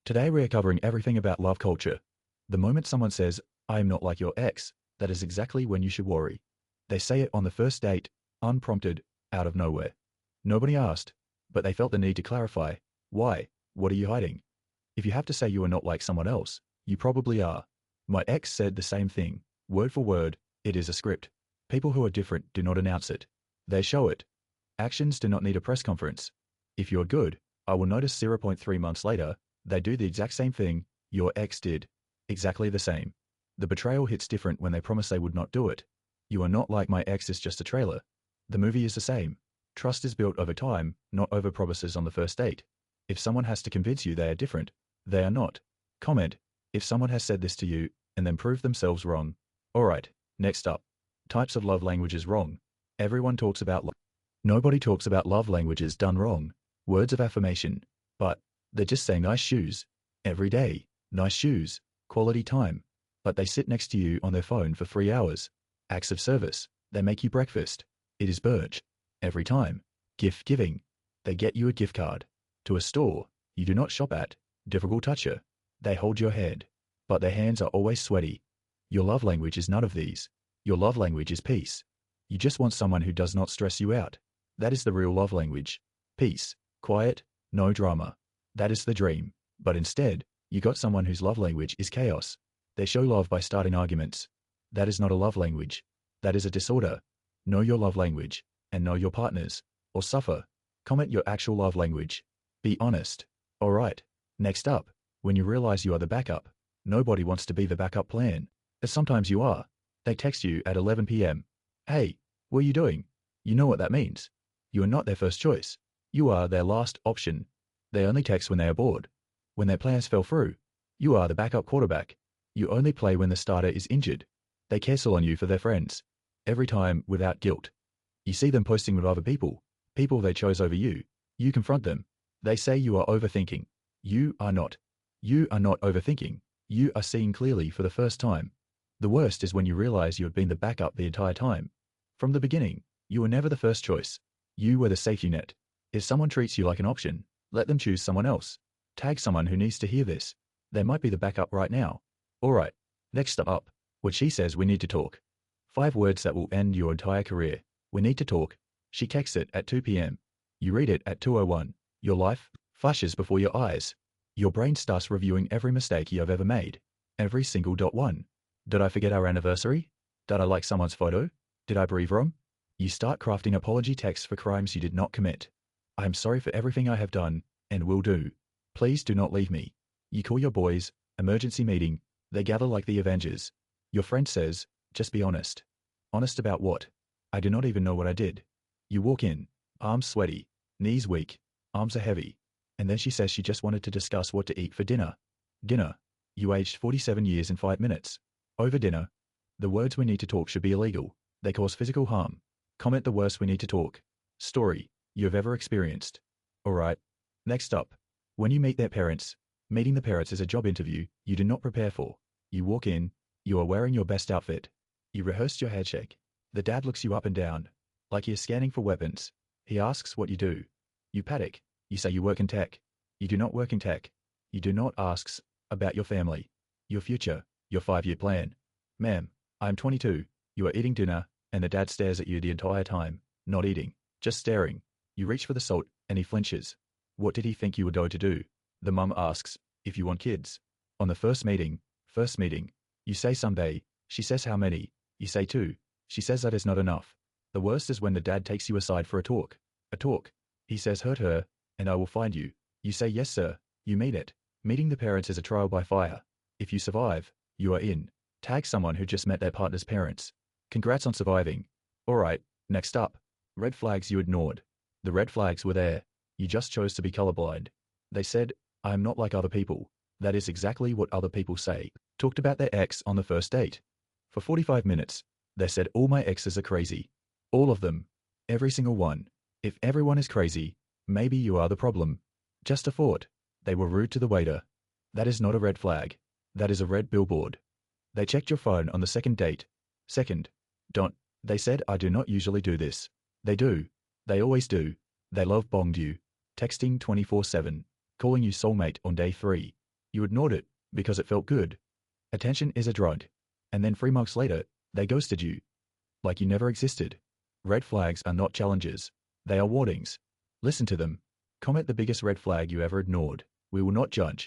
Today we are covering everything about love culture. The moment someone says, I am not like your ex, that is exactly when you should worry. They say it on the first date, unprompted, out of nowhere. Nobody asked, but they felt the need to clarify. Why? What are you hiding? If you have to say you are not like someone else, you probably are. My ex said the same thing, word for word. It is a script. People who are different do not announce it. They show it. Actions do not need a press conference. If you're good, I will notice 0.3 months later, they do the exact same thing your ex did. Exactly the same. The betrayal hits different when they promise they would not do it. You are not like my ex is just a trailer. The movie is the same. Trust is built over time, not over promises on the first date. If someone has to convince you they are different, they are not. Comment, if someone has said this to you, and then prove themselves wrong. Alright, next up. Types of love languages wrong. Everyone talks about love. Nobody talks about love languages done wrong. Words of affirmation. But they just say nice shoes. Every day. Nice shoes. Quality time. But they sit next to you on their phone for 3 hours. Acts of service. They make you breakfast. It is Birch. Every time. Gift giving. They get you a gift card. To a store you do not shop at. Difficult toucher. They hold your hand. But their hands are always sweaty. Your love language is none of these. Your love language is peace. You just want someone who does not stress you out. That is the real love language. Peace. Quiet. No drama. That is the dream. But instead, you got someone whose love language is chaos. They show love by starting arguments. That is not a love language. That is a disorder. Know your love language, and know your partner's, or suffer. Comment your actual love language. Be honest. Alright. Next up, when you realize you are the backup. Nobody wants to be the backup plan. As sometimes you are. They text you at 11 p.m. Hey, what are you doing? You know what that means. You are not their first choice. You are their last option. They only text when they are bored. When their plans fell through, you are the backup quarterback. You only play when the starter is injured. They cancel on you for their friends. Every time without guilt. You see them posting with other people. People they chose over you. You confront them. They say you are overthinking. You are not. You are not overthinking. You are seeing clearly for the first time. The worst is when you realize you have been the backup the entire time. From the beginning, you were never the first choice. You were the safety net. If someone treats you like an option, let them choose someone else. Tag someone who needs to hear this. They might be the backup right now. Alright, next up. What she says we need to talk. 5 words that will end your entire career. We need to talk. She texts it at 2 p.m. You read it at 2:01. Your life flashes before your eyes. Your brain starts reviewing every mistake you have ever made. Every single .1. Did I forget our anniversary? Did I like someone's photo? Did I breathe wrong? You start crafting apology texts for crimes you did not commit. I am sorry for everything I have done, and will do. Please do not leave me. You call your boys, emergency meeting. They gather like the Avengers. Your friend says, just be honest. Honest about what? I do not even know what I did. You walk in, arms sweaty, knees weak, arms are heavy. And then she says she just wanted to discuss what to eat for dinner. Dinner. You aged 47 years in 5 minutes. Over dinner. The words we need to talk should be illegal. They cause physical harm. Comment the worst we need to talk. Story you have ever experienced. Alright. Next up. When you meet their parents. Meeting the parents is a job interview you do not prepare for. You walk in. You are wearing your best outfit. You rehearsed your handshake. The dad looks you up and down. Like he is scanning for weapons. He asks what you do. You panic. You say you work in tech. You do not work in tech. You do not ask about your family. Your future. Your 5-year plan. Ma'am, I am 22. You are eating dinner, and the dad stares at you the entire time. Not eating. Just staring. You reach for the salt, and he flinches. What did he think you were going to do? The mum asks, if you want kids. On the first meeting, you say someday. She says how many. You say 2. She says that is not enough. The worst is when the dad takes you aside for a talk. A talk. He says hurt her, and I will find you. You say yes sir. You mean it. Meeting the parents is a trial by fire. If you survive, you are in. Tag someone who just met their partner's parents. Congrats on surviving. Alright, next up. Red flags you ignored. The red flags were there. You just chose to be colorblind. They said, I am not like other people. That is exactly what other people say. Talked about their ex on the first date. For 45 minutes, they said all my exes are crazy. All of them. Every single one. If everyone is crazy, maybe you are the problem. Just a thought. They were rude to the waiter. That is not a red flag. That is a red billboard. They checked your phone on the second date. Second. Don't. They said I do not usually do this. They do. They always do. They love bonged you. Texting 24/7. Calling you soulmate on day 3. You ignored it because it felt good. Attention is a drug. And then 3 months later, they ghosted you. Like you never existed. Red flags are not challenges. They are warnings. Listen to them. Comment the biggest red flag you ever ignored. We will not judge.